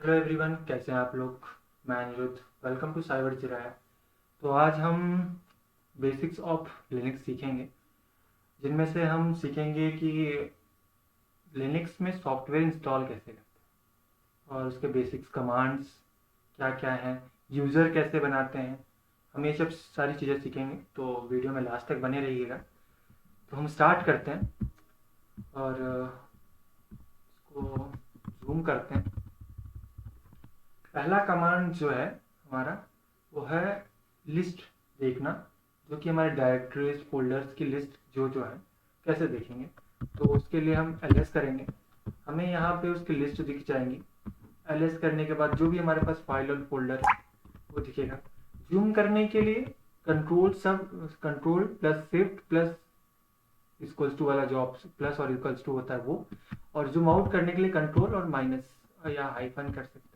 Hello everyone, कैसे हैं आप लोग। मैं अनिरुद्ध, वेलकम टू साइबर चिराया। तो आज हम बेसिक्स ऑफ लिनक्स सीखेंगे, जिनमें से हम सीखेंगे कि लिनक्स में सॉफ्टवेयर इंस्टॉल कैसे करते हैं और उसके बेसिक्स कमांड्स क्या क्या हैं, यूज़र कैसे बनाते हैं। हम ये सब सारी चीज़ें सीखेंगे, तो वीडियो में लास्ट तक बने रहिएगा। तो हम स्टार्ट करते हैं और इसको जूम करते हैं। पहला कमांड जो है हमारा, वो है लिस्ट देखना, जो कि हमारे डायरेक्टरीज फोल्डर्स की लिस्ट जो है कैसे देखेंगे। तो उसके लिए हम ls करेंगे, हमें यहाँ पे उसकी लिस्ट दिख जाएंगी। ls करने के बाद जो भी हमारे पास फाइल और फोल्डर है वो दिखेगा। जूम करने के लिए control plus shift plus equals to वाला जो प्लस और इक्वल्स टू होता है वो, और जूम आउट करने के लिए कंट्रोल और माइनस या हाइफन कर सकते हैं।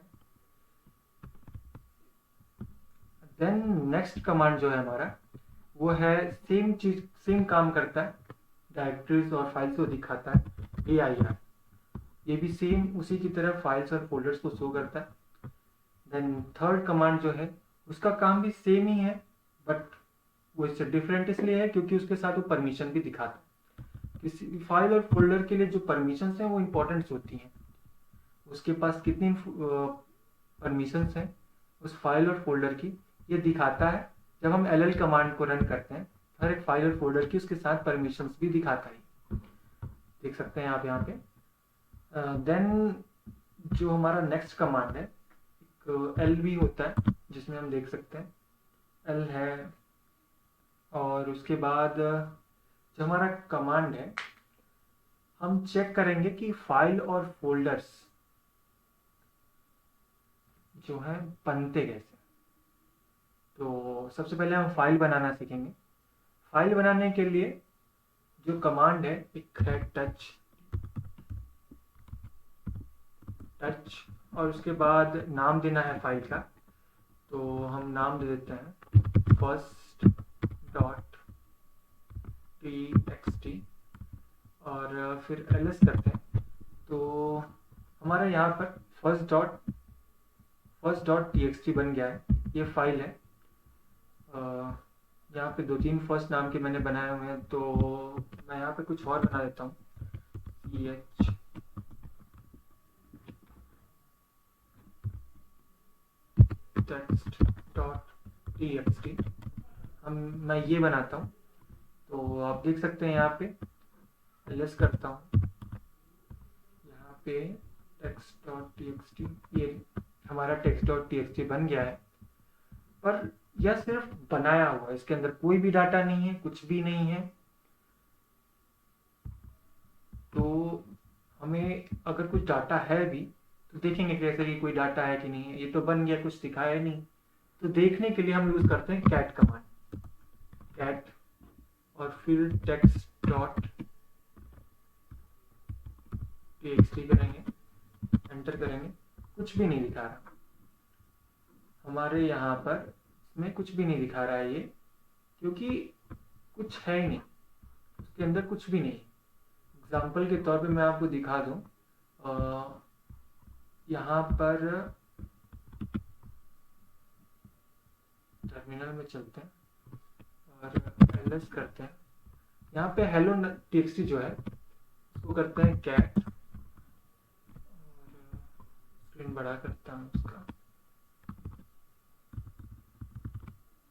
देन नेक्स्ट कमांड जो है हमारा, वो है सेम चीज, सेम काम करता है, डायरेक्टरीज और फाइल्स को दिखाता है AIR। ये भी सेम उसी की तरह फाइल्स और फोल्डर्स को शो करता है। देन थर्ड कमांड जो है, उसका काम भी सेम ही है, बट वो इससे डिफरेंट इसलिए है क्योंकि उसके साथ वो परमिशन भी दिखाता है। किसी फाइल और फोल्डर के लिए जो परमिशंस हैं वो इंपॉर्टेंट होती हैं, उसके पास कितनी परमिशंस हैं उस फाइल और फोल्डर की, ये दिखाता है। जब हम ll कमांड को रन करते हैं, हर एक फाइल और फोल्डर की उसके साथ परमिशंस भी दिखाता है, देख सकते हैं आप यहाँ पे। देन जो हमारा नेक्स्ट कमांड है, एक l भी होता है जिसमें हम देख सकते हैं l है। और उसके बाद जो हमारा कमांड है, हम चेक करेंगे कि फाइल और फोल्डर्स जो है बनते कैसे। तो सबसे पहले हम फाइल बनाना सीखेंगे। फाइल बनाने के लिए जो कमांड है, एक है टच, और उसके बाद नाम देना है फाइल का। तो हम नाम दे देते हैं फर्स्ट डॉट टी और फिर ls करते हैं। तो हमारा यहाँ पर फर्स्ट डॉट बन गया है, ये फाइल है। यहाँ पे दो तीन फर्स्ट नाम के मैंने बनाए हुए हैं, तो मैं यहाँ पे कुछ और बना देता हूँ, ch टेक्स्ट डॉट टी मैं ये बनाता हूँ। तो आप देख सकते हैं यहाँ पे ls करता हूँ, यहाँ पे टेक्स्ट डॉट टी ये हमारा टेक्स्ट डॉट टी बन गया है। पर यह सिर्फ बनाया हुआ है, इसके अंदर कोई भी डाटा नहीं है, कुछ भी नहीं है। तो हमें अगर कुछ डाटा है भी तो देखेंगे कैसे कि कोई डाटा है कि नहीं है। ये तो बन गया, कुछ दिखाया नहीं। तो देखने के लिए हम यूज करते हैं कैट कमांड, कैट और फिर टेक्स्ट डॉट टी करेंगे, एंटर करेंगे, कुछ भी नहीं दिखा रहा हमारे यहाँ पर। इसमें कुछ भी नहीं दिखा रहा है ये, क्योंकि कुछ है ही नहीं, उसके अंदर कुछ भी नहीं। एग्जाम्पल के तौर पे मैं आपको दिखा दूँ, यहाँ पर टर्मिनल में चलते हैं और ls करते हैं। यहाँ पे हेलो टीएक्सटी जो है उसको करते हैं कैट, और स्क्रीन बड़ा करता हूँ उसका,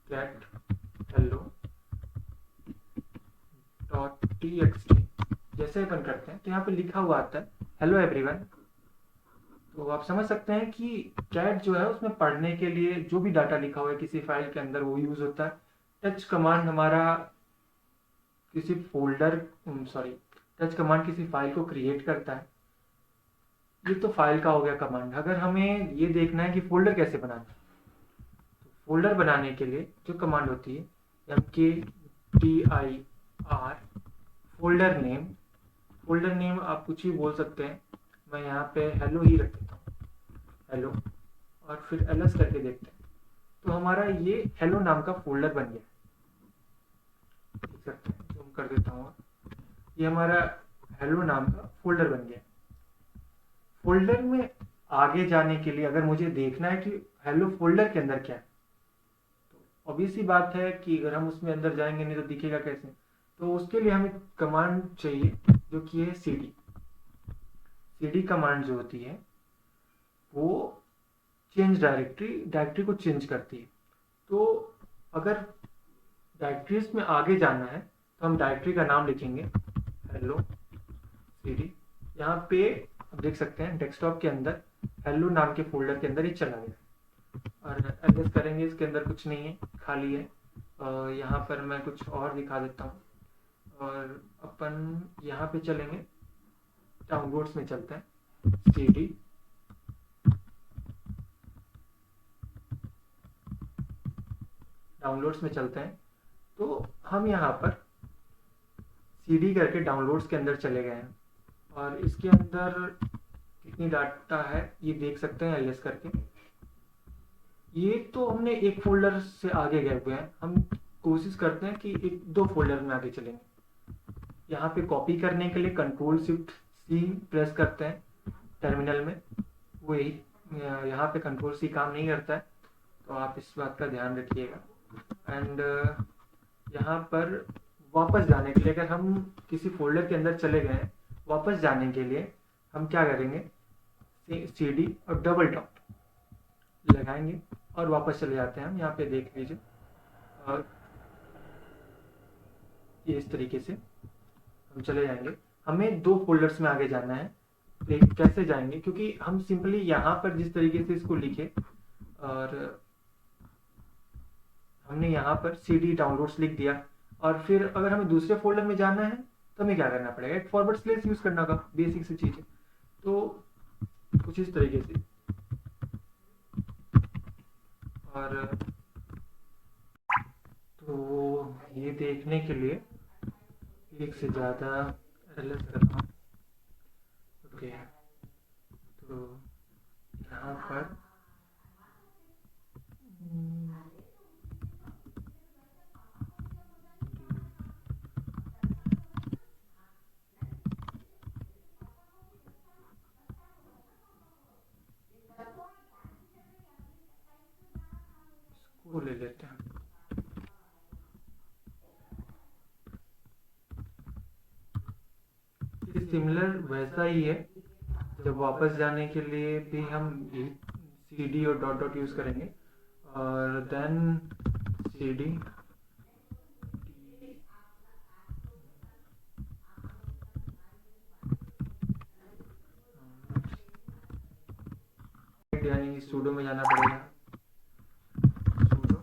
कैट हेलो डॉट टीएक्सटी। जैसे अपन करते हैं तो यहाँ पे लिखा हुआ आता है हेलो एवरीवन। तो आप समझ सकते हैं कि कैट जो है उसमें पढ़ने के लिए जो भी डाटा लिखा हुआ है किसी फाइल के अंदर वो यूज होता है। टच कमांड हमारा किसी फोल्डर सॉरी टच कमांड किसी फाइल को क्रिएट करता है। ये तो फाइल का हो गया कमांड। अगर हमें ये देखना है कि फोल्डर कैसे बनाना है, तो फोल्डर बनाने के लिए जो कमांड होती है mkdir फोल्डर नेम आप कुछ भी बोल सकते हैं। मैं यहाँ पे हेलो ही रख देता हूँ, हेलो, और फिर ls करके देखते हैं। तो हमारा ये हेलो नाम का फोल्डर बन गया, देख सकते हैं, जूम कर देता हूँ। ये हमारा हेलो नाम का फोल्डर बन गया। फोल्डर में आगे जाने के लिए अगर मुझे देखना है कि हेलो फोल्डर के अंदर क्या है, तो ऑब्वियस सी बात है कि अगर हम उसमें अंदर जाएंगे नहीं तो दिखेगा कैसे। तो उसके लिए हमें कमांड चाहिए जो कि है cd। cd कमांड जो होती है वो चेंज डायरेक्टरी को चेंज करती है। तो अगर डायरेक्टरीज में आगे जाना है तो हम डायरेक्टरी का नाम लिखेंगे हेलो cd। यहाँ पे आप देख सकते हैं डेस्कटॉप के अंदर हेलो नाम के फोल्डर के अंदर ही चला गया। और एलएस करेंगे, इसके अंदर कुछ नहीं है, खाली है। यहाँ पर मैं कुछ और दिखा देता हूँ। और अपन यहाँ पे चलेंगे, डाउनलोड्स में चलते हैं, cd डाउनलोड्स में चलते हैं। तो हम यहाँ पर cd करके डाउनलोड्स के अंदर चले गए हैं और इसके अंदर कितनी डाटा है ये देख सकते हैं एलएस करके। ये तो हमने एक फोल्डर से आगे गए हुए हैं, हम कोशिश करते हैं कि एक दो फोल्डर में आगे चलेंगे। यहाँ पे कॉपी करने के लिए कंट्रोल शिफ्ट सी प्रेस करते हैं टर्मिनल में, वो यही यहाँ पे कंट्रोल सी काम नहीं करता है, तो आप इस बात का ध्यान रखिएगा। एंड यहाँ पर वापस जाने के लिए, अगर हम किसी फोल्डर के अंदर चले गए हैं, वापस जाने के लिए हम क्या करेंगे, cd और डबल डॉट लगाएंगे और वापस चले जाते हैं हम। यहाँ पे देख लीजिए और ये इस तरीके से हम चले जाएंगे। हमें दो फोल्डर्स में आगे जाना है, लेकिन कैसे जाएंगे, क्योंकि हम सिंपली यहाँ पर जिस तरीके से इसको लिखे और हमने यहाँ पर cd डाउनलोड्स लिख दिया, और फिर अगर हमें दूसरे फोल्डर में जाना है तो हमें क्या करना पड़ेगा, एक फॉरवर्ड स्लैश यूज करना होगा, बेसिक सी चीज है। तो कुछ इस तरीके से। और तो ये देखने के लिए एक से ज़्यादा एलएस करता हूँ। ओके, तो यहाँ पर इसको ले लेते हैं। ये सिमिलर वैसा ही है, जब वापस जाने के लिए भी हम cd और डॉट डॉट यूज करेंगे और देन cd यानी sudo में जाना पड़ेगा, sudo।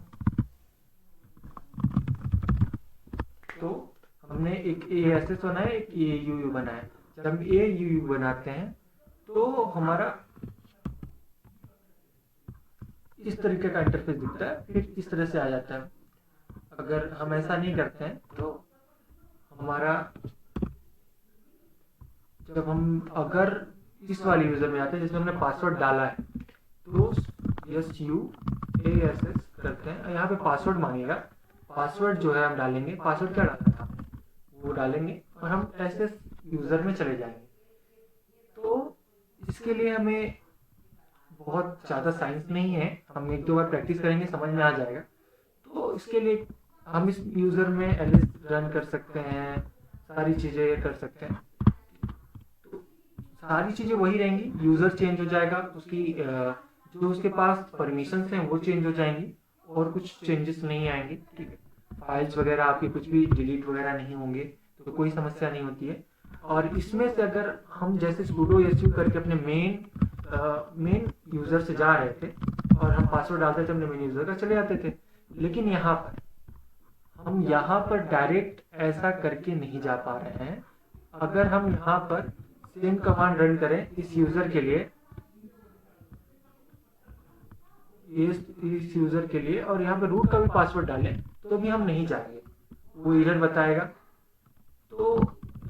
तो हमने एक ASS बनाया, एक AUU बनाया। जब हम AUU बनाते हैं तो हमारा इस तरीके का इंटरफेस दिखता है, फिर इस तरह से आ जाता है। अगर हम ऐसा नहीं करते हैं तो हमारा, जब हम अगर इस वाले यूजर में आते हैं जिसमें हमने पासवर्ड डाला है, तो SUASS करते हैं, यहाँ पे पासवर्ड मांगेगा। पासवर्ड जो है हम डालेंगे, पासवर्ड क्या डालना है वो डालेंगे और हम SS यूजर में चले जाएंगे। तो इसके लिए हमें बहुत ज़्यादा साइंस नहीं है, हम एक दो बार प्रैक्टिस करेंगे समझ में आ जाएगा। तो इसके लिए हम इस यूज़र में एलिस रन कर सकते हैं, सारी चीज़ें कर सकते हैं। तो सारी चीज़ें वही रहेंगी, यूज़र चेंज हो जाएगा, उसकी जो उसके पास परमिशंस हैं वो चेंज हो जाएंगी और कुछ चेंजेस नहीं आएंगे। ठीक है, फाइल्स वगैरह आपके कुछ भी डिलीट वगैरह नहीं होंगे, तो कोई समस्या नहीं होती है। और इसमें से अगर हम जैसे sudo su करके अपने मेन यूज़र से जा रहे थे और हम पासवर्ड डालते थे अपने मेन यूज़र का, चले जाते थे, लेकिन यहाँ पर हम यहाँ पर डायरेक्ट ऐसा करके नहीं जा पा रहे हैं। अगर हम यहाँ पर सेम कमांड रन करें इस यूज़र के लिए, इस यूज़र के लिए, और यहाँ पे रूट का भी पासवर्ड डालें तो भी हम नहीं जाएंगे, वो एरर बताएगा। तो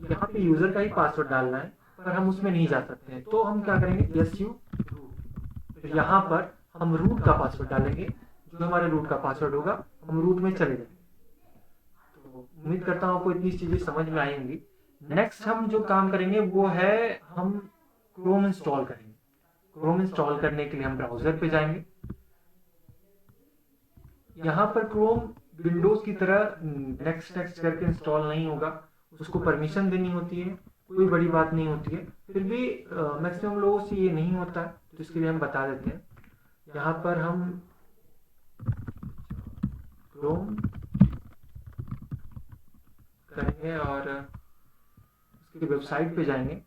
यहाँ पे यूज़र का ही पासवर्ड डालना है पर हम उसमें नहीं जा सकते हैं, तो हम क्या करेंगे, su रूट, यहाँ पर हम रूट का पासवर्ड डालेंगे, जो हमारे रूट का पासवर्ड होगा हम रूट में चले जाएंगे। तो उम्मीद करता हूँ आपको इतनी चीज़ें समझ में आई होंगी। नेक्स्ट हम जो काम करेंगे वो है हम क्रोम इंस्टॉल करेंगे। क्रोम इंस्टॉल करने के लिए हम ब्राउज़र पे जाएंगे। यहाँ पर क्रोम विंडोज़ की तरह नेक्स्ट नेक्स्ट करके इंस्टॉल नहीं होगा, उसको परमिशन देनी होती है, कोई बड़ी बात नहीं होती है। फिर भी मैक्सिमम लोगों से ये नहीं होता, तो इसके लिए हम बता देते हैं। यहाँ पर हम क्रोम करेंगे और उसकी वेबसाइट पे जाएंगे।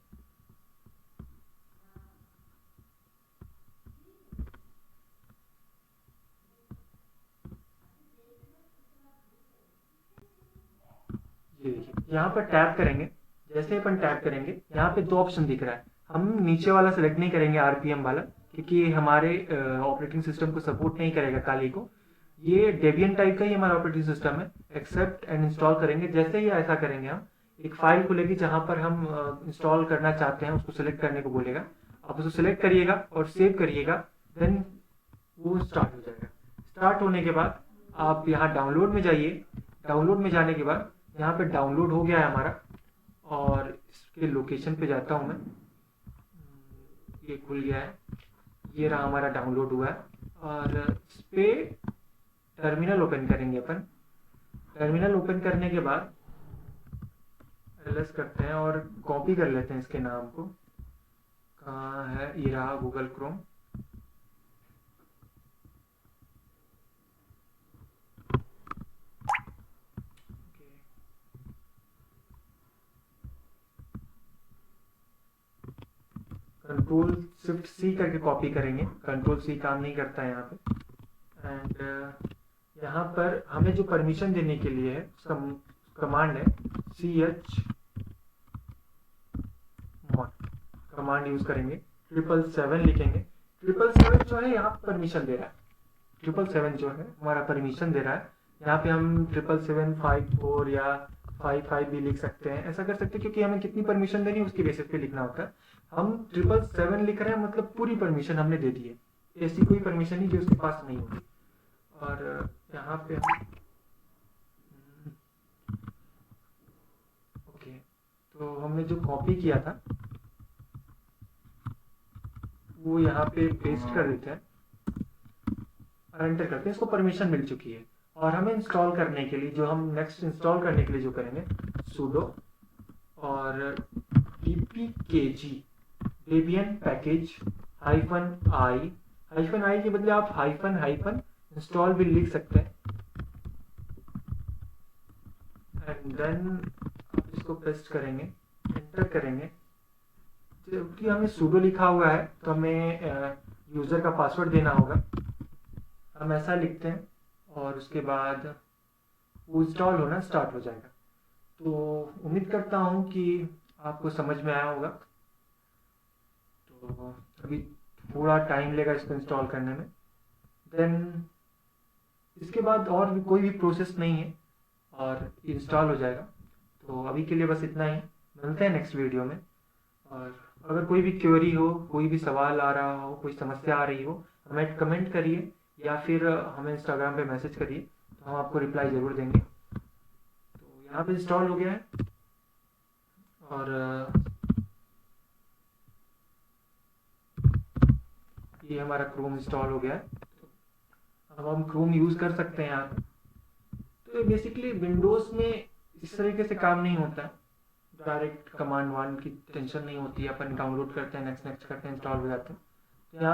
ये देखिए यहाँ पर टैप करेंगे। जैसे अपन टैप करेंगे यहाँ पे दो ऑप्शन दिख रहा है। हम नीचे वाला सेलेक्ट नहीं करेंगे, आरपीएम वाला, क्योंकि हमारे ऑपरेटिंग सिस्टम को सपोर्ट नहीं करेगा काली को। ये डेबियन टाइप का ही हमारा ऑपरेटिंग सिस्टम है। एक्सेप्ट एंड इंस्टॉल करेंगे। जैसे ही ऐसा करेंगे हम एक फाइल खुलेगी जहाँ पर हम इंस्टॉल करना चाहते हैं, उसको सिलेक्ट करने को बोलेगा। आप उसको सिलेक्ट करिएगा और सेव करिएगा, देन वो स्टार्ट हो जाएगा। स्टार्ट होने के बाद आप यहाँ डाउनलोड में जाइए। डाउनलोड में जाने के बाद यहाँ पे डाउनलोड हो गया है हमारा, और इसके लोकेशन पे जाता हूँ मैं। ये खुल गया है, ये रहा हमारा डाउनलोड हुआ है। और इस पे टर्मिनल ओपन करेंगे अपन। टर्मिनल ओपन करने के बाद एलएस करते हैं और कॉपी कर लेते हैं इसके नाम को। कहाँ है, ये रहा Google Chrome. Control shift C करके कॉपी करेंगे। कंट्रोल सी काम नहीं करता है यहाँ पे। एंड यहाँ पर हमें जो परमिशन देने के लिए है उसका कमांड है ch mod कमांड यूज करेंगे। 777 लिखेंगे। 777 जो है यहाँ परमिशन दे रहा है। 777 जो है हमारा परमिशन दे रहा है। यहाँ पे हम 77754 या 55 भी लिख सकते हैं, ऐसा कर सकते हैं, क्योंकि हमें कितनी परमिशन देनी है उसके बेसिस पे लिखना होता है। हम 777 लिख रहे हैं, मतलब पूरी परमिशन हमने दे दी है। ऐसी कोई परमिशन नहीं जो उसके पास नहीं होगी। और यहाँ पे ओके, तो हमने जो कॉपी किया था वो यहाँ पे पेस्ट कर देते हैं और एंटर करते हैं। इसको परमिशन मिल चुकी है। और हमें इंस्टॉल करने के लिए, जो हम नेक्स्ट इंस्टॉल करने के लिए जो करेंगे, sudo और dpkg debian पैकेज -i के बदले आप हाइफन इंस्टॉल भी लिख सकते हैं। एंड देन आप इसको पेस्ट करेंगे, एंटर करेंगे। जबकि हमें sudo लिखा हुआ है तो हमें यूज़र का पासवर्ड देना होगा। हम ऐसा लिखते हैं और उसके बाद वो इंस्टॉल होना स्टार्ट हो जाएगा। तो उम्मीद करता हूँ कि आपको समझ में आया होगा। तो अभी थोड़ा टाइम लेगा इसको इंस्टॉल करने में। देन इसके बाद और भी कोई भी प्रोसेस नहीं है और इंस्टॉल हो जाएगा। तो अभी के लिए बस इतना ही। मिलते हैं नेक्स्ट वीडियो में। और अगर कोई भी क्वेरी हो, कोई भी सवाल आ रहा हो, कोई समस्या आ रही हो, हमें कमेंट करिए या फिर हमें इंस्टाग्राम पे मैसेज करिए, तो हम आपको रिप्लाई ज़रूर देंगे। तो यहाँ पे इंस्टॉल हो गया है और ये हमारा क्रोम इंस्टॉल हो गया है। अब हम क्रोम यूज़ कर सकते हैं यहाँ पे। तो बेसिकली विंडोज़ में इस तरीके से काम नहीं होता। डायरेक्ट कमांड 1 की टेंशन नहीं होती है। अपन डाउनलोड करते हैं, नेक्स्ट नेक्स्ट करते हैं, इंस्टॉल हो जाते हैं। तो यहाँ